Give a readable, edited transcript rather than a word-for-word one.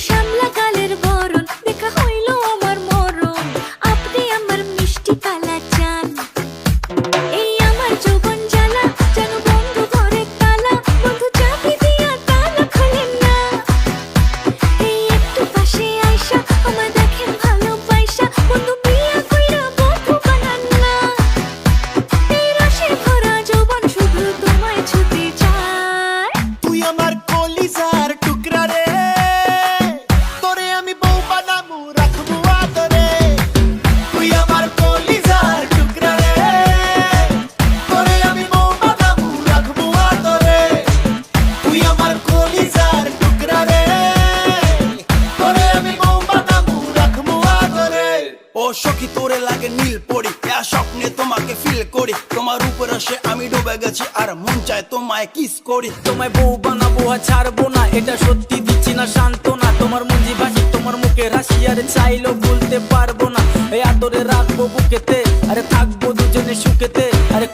শ্যামলা কালের বরণ দেখা হইল আমার মরণ। আপনি আমার মিষ্টি কালা চান, এই আমার যৌবন জ্বালা যেন বন্ধু ঘরে তালা। বন্ধু চাবি দিয়া তালা খোলেন না, এই একটু পাশে আইসা আমার দেখেন ভালোবাসা। বন্ধু বিয়া কইরা বন্ধু বানান না, এই রসে ভরা যৌবন শুধু তোমায় ছুতে চায়। তুই আমার কলিজার টুকরা রে, তোরে আমি বউ বানাবো রাখবো আদরে। তুই আমার কলিজার টুকরা রে, তোরে আমি বউ বানাবো রাখবো আদরে। তুই আমার কলিজার টুকরা রে, তোরে আমি বউ বানাবো রাখবো আদরে। ও সখী তোরে লাগে নীল পরি, স্বপ্নে তোমাকে ফিল করি। তোমার উপর আসে আমি ডুবে গেছি আর মন চায় তোমায় কিস করি। তোমায় বউ বানাবো আর ছাড়বো না, এটা সত্যি দিচ্ছি না সান্ত্বনা। তোমার মুঞ্জি ভাসি তোমার মুখে হাসি, আর চাইলেও ভুলতে পারবো না। এই আদরে রাখবো বুকেতে, আরে থাকবো দুজনে সুখেতে। আরে